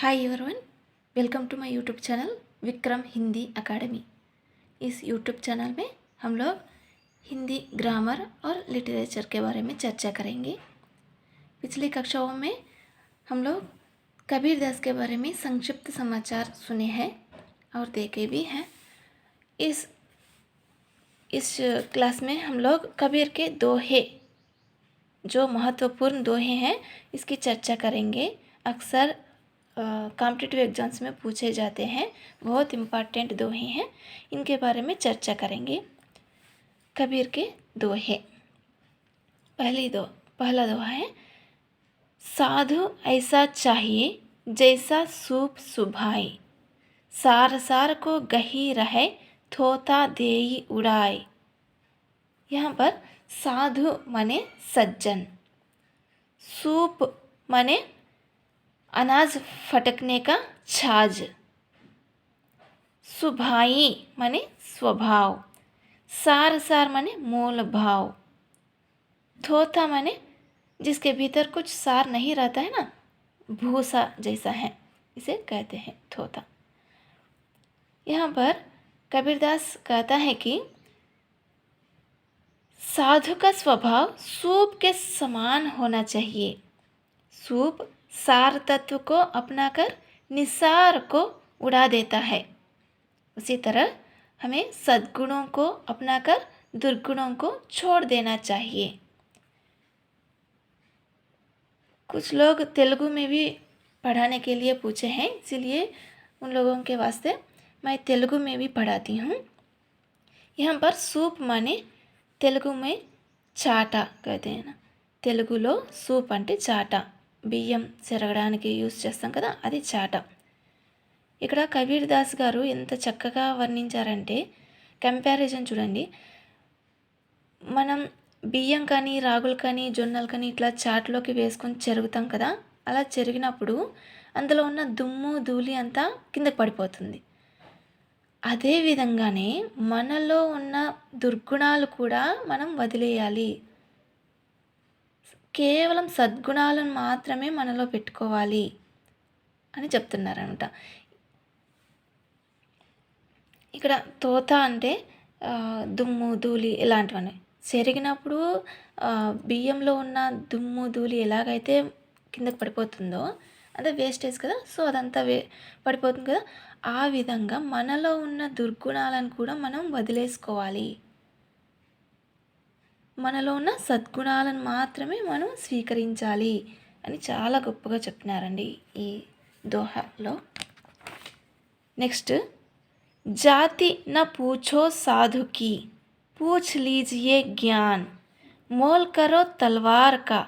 Hi everyone, welcome to my YouTube channel Vikram Hindi academy. इस YouTube channel में हम लोग हिंदी ग्रामर और लिटरेचर के बारे में चर्चा करेंगे। पिछली कक्षाओं में हम लोग कबीर दास के बारे में संक्षिप्त समाचार सुने हैं और देखे भी हैं। इस क्लास में हम लोग कबीर के दोहे, जो महत्वपूर्ण दोहे हैं, इसकी चर्चा करेंगे। अक्सर कॉम्पिटिटिव एग्जाम्स में पूछे जाते हैं, बहुत इम्पॉर्टेंट दोहे हैं, इनके बारे में चर्चा करेंगे। कबीर के दोहे। पहला दोहा है, साधु ऐसा चाहिए जैसा सूप सुभाए, सार सार को गही रहे थोता देई उड़ाए। यहाँ पर साधु माने सज्जन, सूप माने अनाज फटकने का छाज, सुभाई माने स्वभाव, सार सार माने मोल भाव, थोथा माने जिसके भीतर कुछ सार नहीं रहता है ना, भूसा जैसा है, इसे कहते हैं थोथा। यहाँ पर कबीरदास कहता है कि साधु का स्वभाव सूप के समान होना चाहिए। सूप सार तत्व को अपनाकर निसार को उड़ा देता है, उसी तरह हमें सद्गुणों को अपनाकर दुर्गुणों को छोड़ देना चाहिए। कुछ लोग तेलुगु में भी पढ़ाने के लिए पूछे हैं, इसीलिए उन लोगों के वास्ते मैं तेलुगु में भी पढ़ाती हूँ। यहाँ पर सूप माने तेलुगु में चाटा कहते हैं ना, తెలుగులో సూప్ అంటే చాట, బియ్యం చెరగడానికి యూస్ చేస్తాం కదా, అది చాట. ఇక్కడ కబీర్ దాస్ గారు ఎంత చక్కగా వర్ణించారంటే, కంపారిజన్ చూడండి. మనం బియ్యం కానీ రాగులు కానీ జొన్నలు కానీ ఇట్లా చాట్లోకి వేసుకొని చెరుగుతాం కదా, అలా చెరిగినప్పుడు అందులో ఉన్న దుమ్ము ధూళి అంతా కిందకి పడిపోతుంది. అదే విధంగానే మనలో ఉన్న దుర్గుణాలు కూడా మనం వదిలేయాలి. కేవలం సద్గుణాలను మాత్రమే మనలో పెట్టుకోవాలి అని చెప్తున్నారనమాట. ఇక్కడ తోత అంటే దుమ్ము ధూళి ఇలాంటివన్నీ చెరిగినప్పుడు బియ్యంలో ఉన్న దుమ్ము ధూళి ఎలాగైతే కిందకి పడిపోతుందో, అదే వేస్టేజ్ కదా, సో అదంతా పడిపోతుంది కదా, ఆ విధంగా మనలో ఉన్న దుర్గుణాలను కూడా మనం వదిలేసుకోవాలి. మనలో ఉన్న సద్గుణాలను మాత్రమే మనం స్వీకరించాలి అని చాలా గొప్పగా చెప్పినారండి ఈ దోహాలో. నెక్స్ట్, जाति न पूछो साधु की, पूछ लीजिए ज्ञान, मोल करो तलवार का,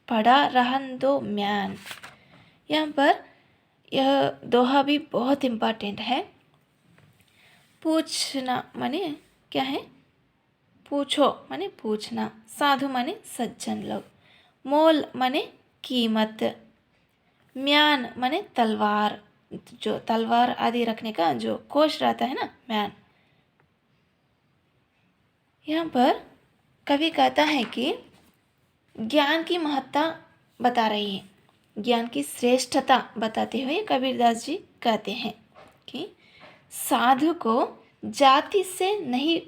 पड़ा रहन दो म्यान. यहाँ पर यह दोहा भी बहुत इम्पॉर्टेंट है. पूछना माने क्या है, पूछो माने पूछना, साधु माने सज्जन लोग, मोल माने कीमत, म्यान माने तलवार, जो तलवार आदि रखने का जो कोश रहता है ना, म्यान. यहाँ पर कवि कहता है कि ज्ञान की महत्ता बता रही है, ज्ञान की श्रेष्ठता बताते हुए कबीरदास जी कहते हैं कि साधु को जाति से नहीं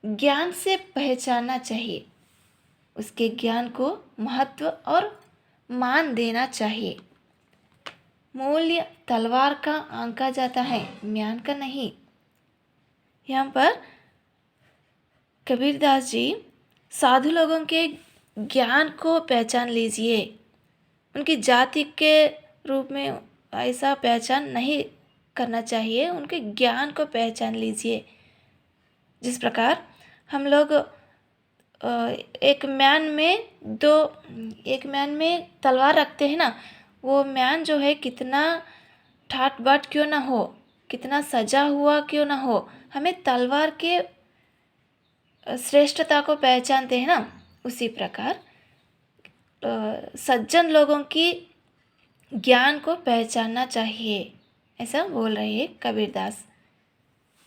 ज्ञान से पहचानना चाहिए, उसके ज्ञान को महत्व और मान देना चाहिए. मूल्य तलवार का आंका जाता है, म्यान का नहीं. यहाँ पर कबीरदास जी साधु लोगों के ज्ञान को पहचान लीजिए, उनकी जाति के रूप में ऐसा पहचान नहीं करना चाहिए, उनके ज्ञान को पहचान लीजिए. जिस प्रकार हम लोग एक म्यान में तलवार रखते हैं ना, वो म्यान जो है कितना ठाट बाट क्यों ना हो, कितना सजा हुआ क्यों ना हो, हमें तलवार के श्रेष्ठता को पहचानते हैं ना, उसी प्रकार सज्जन लोगों की ज्ञान को पहचानना चाहिए, ऐसा बोल रहे हैं कबीरदास.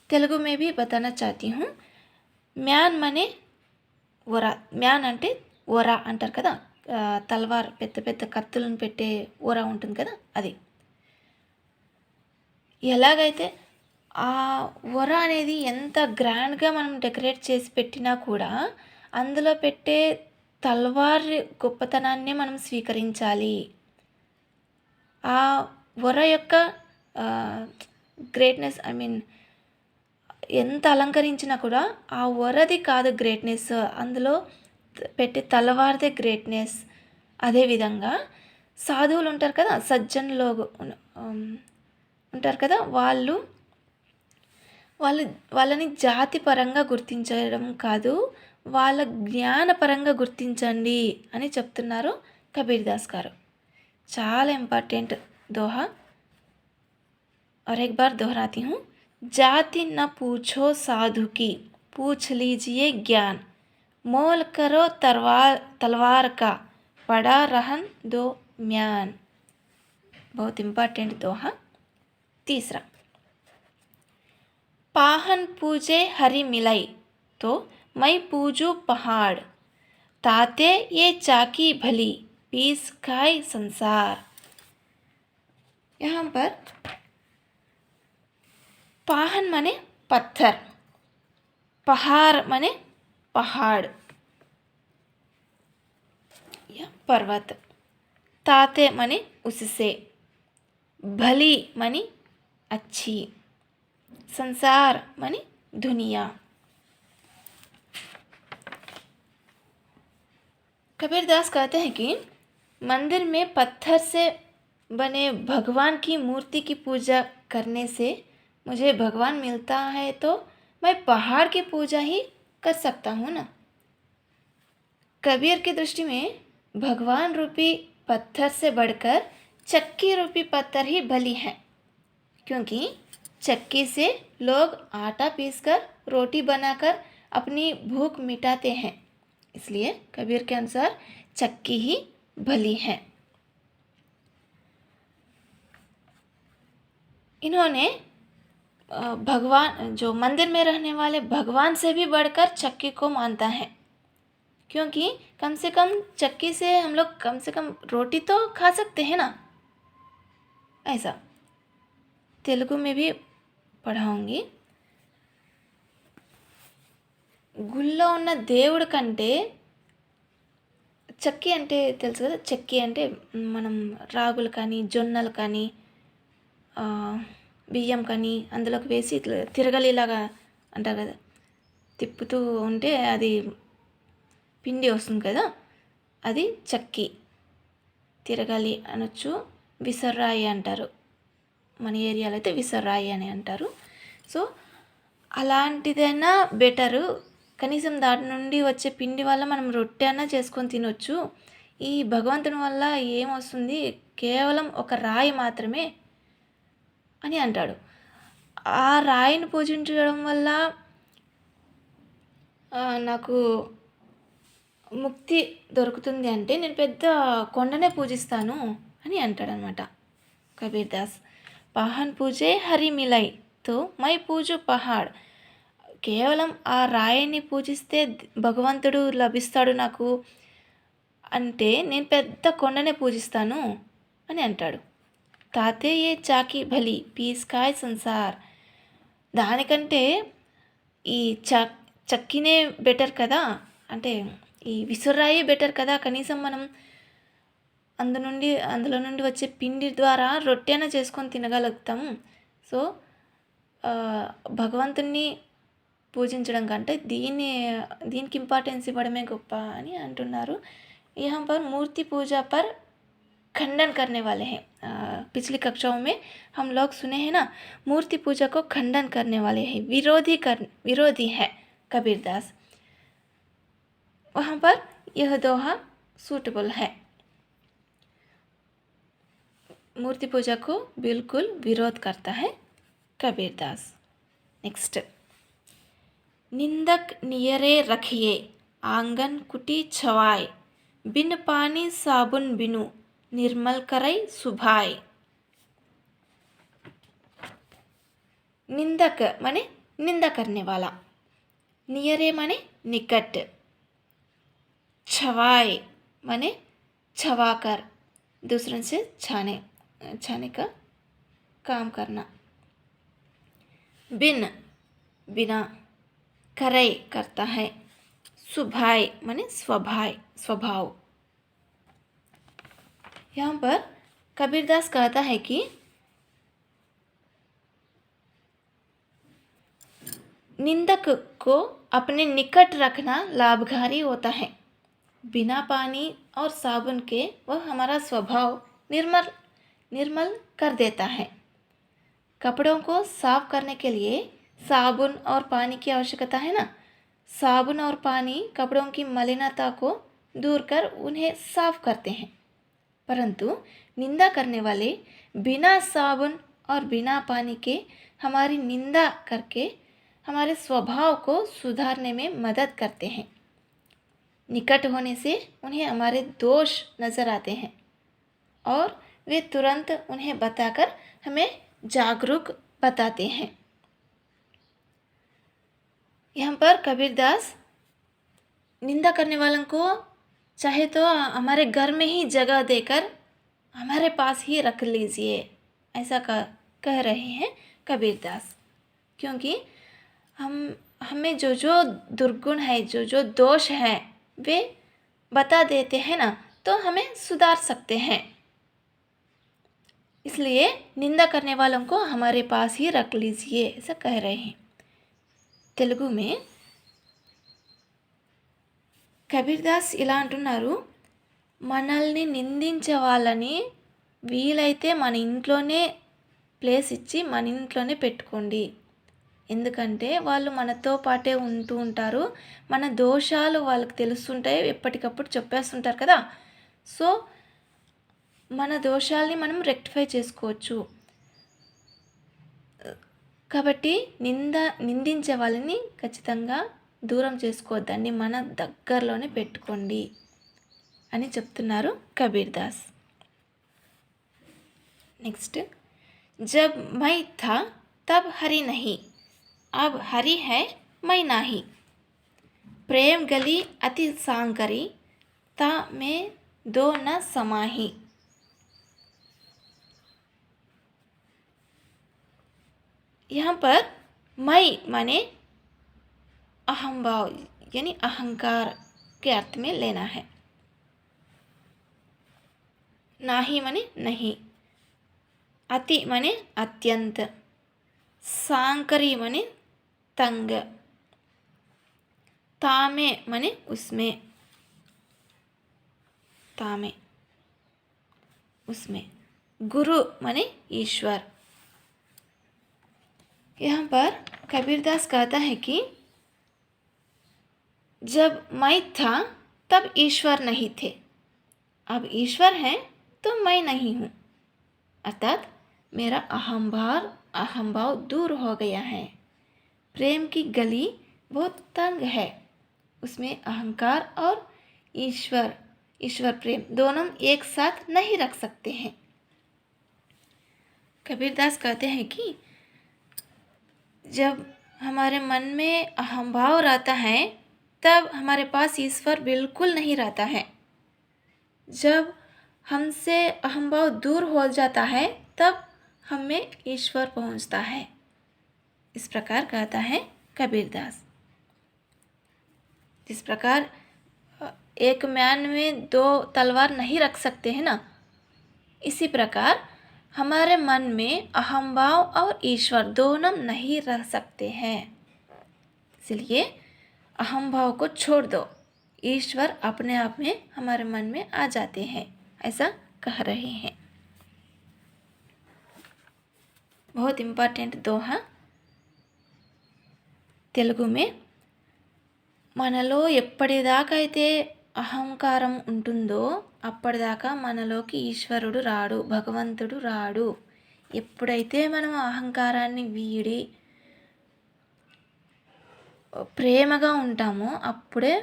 तेलुगु में भी बताना चाहती हूँ. म्यान माने वरा, म्यान అంటే వరా అంటారు కదా, తల్వార్ పెద్ద పెద్ద కత్తులను పెట్టే వరా ఉంటుంది కదా, అది. ఎలాగైతే ఆ వర అనేది ఎంత గ్రాండ్గా మనం డెకరేట్ చేసి పెట్టినా కూడా అందులో పెట్టే తల్వార్ గొప్పతనాన్ని మనం స్వీకరించాలి. ఆ వర యొక్క గ్రేట్నెస్ ఎంత అలంకరించినా కూడా ఆ వరది కాదు గ్రేట్నెస్, అందులో పెట్టే తలవారిదే గ్రేట్నెస్. అదేవిధంగా సాధువులు ఉంటారు కదా, సజ్జన్లో ఉంటారు కదా, వాళ్ళని జాతి పరంగా గుర్తించడం కాదు, వాళ్ళ జ్ఞానపరంగా గుర్తించండి అని చెప్తున్నారు కబీర్ దాస్ గారు. చాలా ఇంపార్టెంట్ दोहा। और एक बार दोहराती हूँ। जाति न पूछो साधु की, पूछ लीजिए ज्ञान, मोल करो तलवार का, पड़ा रहन दो म्यान। बहुत इंपॉर्टेंट दोहा। तीसरा, पाहन पूजे हरि मिलाई, तो मैं पूजू पहाड़, ताते ये चाकी भली, पीस खाए संसार। यहाँ पर पाहन माने पत्थर, पहाड़ माने पहाड़ या पर्वत, ताते माने उससे, भली माने अच्छी, संसार माने दुनिया। कबीर दास कहते हैं कि मंदिर में पत्थर से बने भगवान की मूर्ति की पूजा करने से मुझे भगवान मिलता है, तो मैं पहाड़ की पूजा ही कर सकता हूँ ना। कबीर की दृष्टि में भगवान रूपी पत्थर से बढ़कर चक्की रूपी पत्थर ही बलि है, क्योंकि चक्की से लोग आटा पीसकर रोटी बनाकर अपनी भूख मिटाते हैं, इसलिए कबीर के अनुसार चक्की ही भली है। इन्होंने भगवान, जो मंदिर में रहने वाले भगवान से भी बढ़कर चक्की को मानता है, क्योंकि कम से कम चक्की से हम लोग कम से कम रोटी तो खा सकते हैं ना। ऐसा तेलुगु में भी పढ़ाऊँगी। గుళ్ళో ఉన్న దేవుడి కంటే చక్కి అంటే తెలుసు కదా, చక్కి అంటే మనం రాగులు కానీ జొన్నలు కానీ బియ్యం కానీ అందులోకి వేసి ఇట్లా తిరగలిలాగా అంటారు కదా, తిప్పుతూ ఉంటే అది పిండి వస్తుంది కదా, అది చక్కి. తిరగాలి అనొచ్చు, విసర్రాయి అంటారు, మన ఏరియాలో అయితే విసర్రాయి అని అంటారు. సో అలాంటిదైనా బెటరు, కనీసం దాని నుండి వచ్చే పిండి వల్ల మనం రొట్టె అన్నా చేసుకొని తినొచ్చు. ఈ భగవంతుని వల్ల ఏమొస్తుంది, కేవలం ఒక రాయి మాత్రమే అని అంటాడు. ఆ రాయిని పూజించడం వల్ల నాకు ముక్తి దొరుకుతుంది అంటే నేను పెద్ద కొండనే పూజిస్తాను అని అంటాడనమాట కబీర్ దాస్. పాహన్ పూజే హరి మిలై, తో మై పూజు పహాడ్. కేవలం ఆ రాయిని పూజిస్తే భగవంతుడు లభిస్తాడు నాకు అంటే నేను పెద్ద కొండనే పూజిస్తాను అని అంటాడు. తాతే ఏ చాకి భలి, పీస్ కాయ్ సంసార్. దానికంటే ఈ చక్కినే బెటర్ కదా, అంటే ఈ విసురాయి బెటర్ కదా, కనీసం మనం అందులో నుండి వచ్చే పిండి ద్వారా రొట్టెన చేసుకొని తినగలుగుతాము. సో భగవంతుణ్ణి పూజించడం కంటే దీనికి ఇంపార్టెన్స్ ఇవ్వడమే గొప్ప అని అంటున్నారు. यहाँ पर मूर्ति पूजा पर खंडन करने वाले हैं। पिछली कक्षाओं में हम लोग सुने हैं ना, मूर्ति पूजा को खंडन करने वाले हैं, विरोधी है कबीर दास। वहाँ पर यह दोहा सूटेबल है। मूर्ति पूजा को बिल्कुल विरोध करता है कबीर दास। नेक्स्ट, निंदक नियरे रखिए, आंगन कुटी छवाए, बिन पानी साबुन बिनु, निर्मल करई सुभाई। निंदक माने निंदा करने वाला, नियरे माने निकट, छवाए माने छवाकर, दूसरों से छाने का काम करना, बिन बिना, करई करता है, सुभाय माने स्वभाव। यहाँ पर कबीरदास कहता है कि निंदक को अपने निकट रखना लाभकारी होता है। बिना पानी और साबुन के वह हमारा स्वभाव निर्मल कर देता है। कपड़ों को साफ करने के लिए साबुन और पानी की आवश्यकता है ना। साबुन और पानी कपड़ों की मलिनता को दूर कर उन्हें साफ करते हैं, परंतु निंदा करने वाले बिना साबुन और बिना पानी के हमारी निंदा करके हमारे स्वभाव को सुधारने में मदद करते हैं। निकट होने से उन्हें हमारे दोष नज़र आते हैं और वे तुरंत उन्हें बताकर हमें जागरूक बताते हैं। यहाँ पर कबीरदास निंदा करने वालों को चाहे तो हमारे घर में ही जगह देकर हमारे पास ही रख लीजिए, ऐसा कह रहे हैं कबीरदास। क्योंकि हमें जो दुर्गुण है, जो दोष है, वे बता देते हैं ना, तो हमें सुधार सकते हैं। इसलिए निंदा करने वालों को हमारे पास ही रख लीजिए, ऐसा कह रहे हैं। तेलुगु में కబీర్దాస్ ఇలా అంటున్నారు, మనల్ని నిందించే వాళ్ళని వీలైతే మన ఇంట్లోనే ప్లేస్ ఇచ్చి మన ఇంట్లోనే పెట్టుకోండి. ఎందుకంటే వాళ్ళు మనతో పాటే ఉంటూ ఉంటారు. మన దోషాలు వాళ్ళకి తెలుస్తుంటాయి, ఎప్పటికప్పుడు చెప్పేస్తుంటారు కదా. సో మన దోషాలని మనం రెక్టిఫై చేసుకోవచ్చు. కాబట్టి నిందించే వాళ్ళని ఖచ్చితంగా దూరం చేసుకోవద్దండి, మన దగ్గరలోనే పెట్టుకోండి అని చెప్తున్నారు కబీర్దాస్. నెక్స్ట్, జబ్ మై థా తబ్ హరి నహీ, अब हरि है मैं नाही, प्रेम गली अति सांकरी, ता में दो न समाही. यहाँ पर मैं माने अहंभाव यानी अहंकार के अर्थ में लेना है. नाही माने नहीं, अति माने अत्यंत, सांकरी माने तंग, तामे माने उसमें, तामे उसमें, गुरु माने ईश्वर. यहाँ पर कबीरदास कहता है कि जब मैं था तब ईश्वर नहीं थे, अब ईश्वर है तो मैं नहीं हूँ, अर्थात मेरा अहंभाव दूर हो गया है. प्रेम की गली बहुत तंग है, उसमें अहंकार और ईश्वर प्रेम दोनों एक साथ नहीं रख सकते हैं. कबीरदास कहते हैं कि जब हमारे मन में अहंभाव रहता है तब हमारे पास ईश्वर बिल्कुल नहीं रहता है. जब हमसे अहंभाव दूर हो जाता है तब हमें ईश्वर पहुंचता है. इस प्रकार कहता है कबीरदास. जिस प्रकार एक म्यान में दो तलवार नहीं रख सकते हैं ना, इसी प्रकार हमारे मन में अहंभाव और ईश्वर दोनों नहीं रह सकते हैं. इसलिए अहंभाव को छोड़ दो, ईश्वर अपने आप में हमारे मन में आ जाते हैं, ऐसा कह रहे हैं. बहुत इम्पोर्टेंट दोहा తెలుగు में, మనలో ఎప్పటిదాకా అయితే అహంకారం ఉంటుందో అప్పటిదాకా మనలోకి ఈశ్వరుడు రాడు, భగవంతుడు రాడు. ఎప్పుడైతే మనం అహంకారాన్ని వీడి ప్రేమగా ఉంటామో అప్పుడే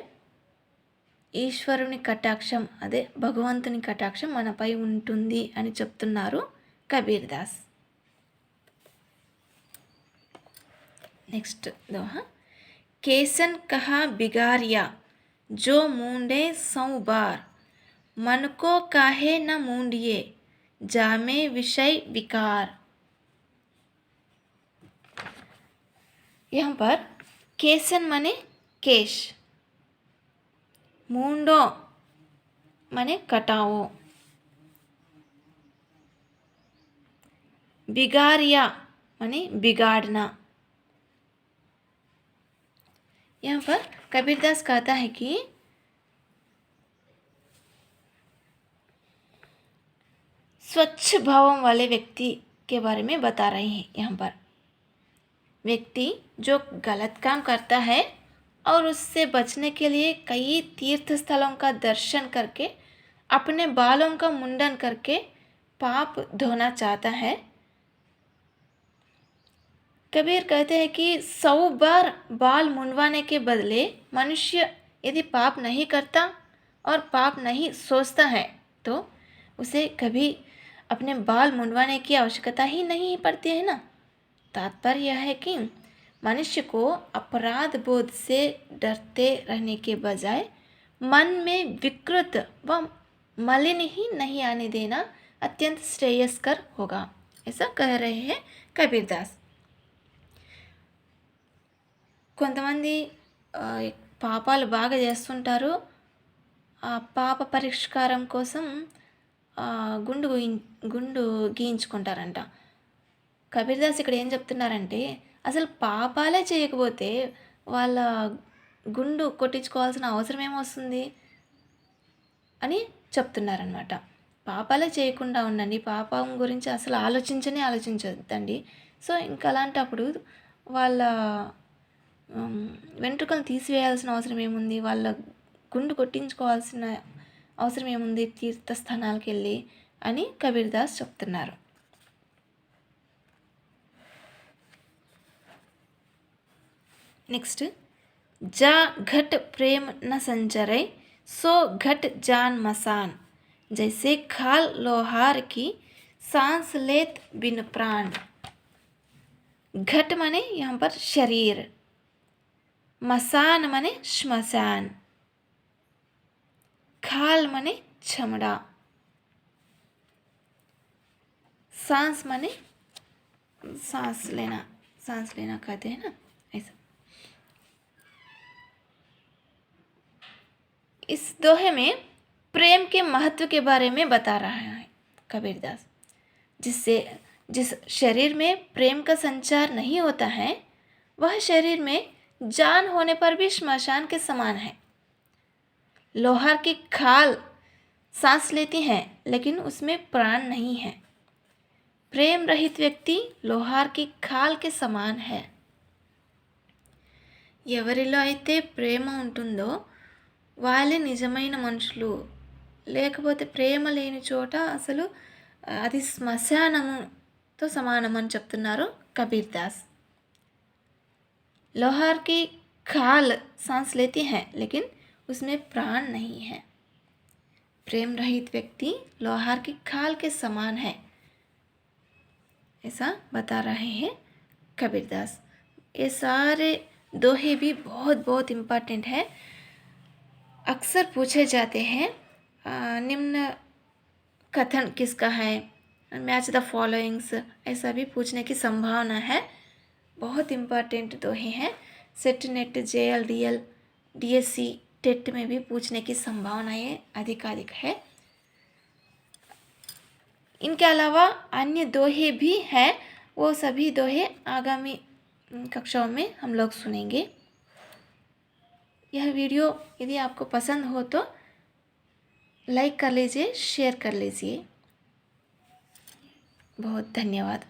ఈశ్వరుని కటాక్షం, అదే భగవంతుని కటాక్షం మనపై ఉంటుంది అని చెప్తున్నారు కబీర్దాస్. नेक्स्ट दोहा, केसन कहा बिगारिया जो मूंडे 100 बार, मन को काहे न मूंडिए जामे विषय विकार. यहाँ पर केसन माने केश, मूंडो माने कटाओ, बिगारिया माने बिगाड़ना। यहाँ पर कबीरदास कहता है कि स्वच्छ भाव वाले व्यक्ति के बारे में बता रहे हैं। यहाँ पर व्यक्ति जो गलत काम करता है और उससे बचने के लिए कई तीर्थ स्थलों का दर्शन करके अपने बालों का मुंडन करके पाप धोना चाहता है। कबीर कहते हैं कि 100 बार बाल मुंडवाने के बदले मनुष्य यदि पाप नहीं करता और पाप नहीं सोचता है तो उसे कभी अपने बाल मुंडवाने की आवश्यकता ही नहीं पड़ती है ना। तात्पर्य यह है कि मनुष्य को अपराध बोध से डरते रहने के बजाय मन में विकृत व मलिन ही नहीं आने देना अत्यंत श्रेयस्कर होगा, ऐसा कह रहे हैं कबीरदास। కొంతమంది పాపాలు బాగా చేస్తుంటారు, ఆ పాప పరిష్కారం కోసం గుండు గీయించుకుంటారంట. కబీర్దాస్ ఇక్కడ ఏం చెప్తున్నారంటే అసలు పాపాలే చేయకపోతే వాళ్ళ గుండు కొట్టించుకోవాల్సిన అవసరం ఏమొస్తుంది అని చెప్తున్నారనమాట. పాపాలే చేయకుండా ఉండండి, పాపం గురించి అసలు ఆలోచించొద్దండి. సో ఇంకా అలాంటప్పుడు వాళ్ళ వెంట్రుకలు తీసివేయాల్సిన అవసరం ఏముంది, వాళ్ళ గుండు కొట్టించుకోవాల్సిన అవసరం ఏముంది తీర్థస్థానాలకు వెళ్ళి అని కబీర్దాస్ చెప్తున్నారు. नेक्स्ट, जा घट प्रेम न संचरै सो घट जान मसान, जैसे खाल लोहार की सांस लेत बिन प्राण। घट माने यहाँ पर शरीर, मसान माने श्मशान, खाल माने चमड़ा, सांस माने सांस लेना कहते हैं ना, ऐसा। इस दोहे में प्रेम के महत्व के बारे में बता रहा है कबीरदास। जिस शरीर में प्रेम का संचार नहीं होता है वह शरीर में जान होने पर भी श्मशान के समान है। लोहार की खाल सांस लेती है लेकिन उसमें प्राण नहीं है। प्रेम रहित व्यक्ति लोहार की खाल के समान है। ఎవరిలో అయితే ప్రేమ ఉంటుందో వాళ్ళే నిజమైన మనుషులు, లేకపోతే ప్రేమ లేని చోట అసలు అది శ్మశానముతో సమానం అని చెప్తున్నారు కబీర్దాస్. लोहार की खाल सांस लेती है लेकिन उसमें प्राण नहीं है। प्रेम रहित व्यक्ति लोहार की खाल के समान है, ऐसा बता रहे हैं कबीरदास। ये सारे दोहे भी बहुत इम्पॉर्टेंट है, अक्सर पूछे जाते हैं। निम्न कथन किसका है, मैच द फॉलोइंग्स, ऐसा भी पूछने की संभावना है। बहुत इम्पॉर्टेंट दोहे हैं, SET NET JL DL DSC TET में भी पूछने की संभावनाएं अधिकाधिक है। इनके अलावा अन्य दोहे भी हैं, वो सभी दोहे आगामी कक्षाओं में हम लोग सुनेंगे। यह वीडियो यदि आपको पसंद हो तो लाइक कर लीजिए, शेयर कर लीजिए। बहुत धन्यवाद।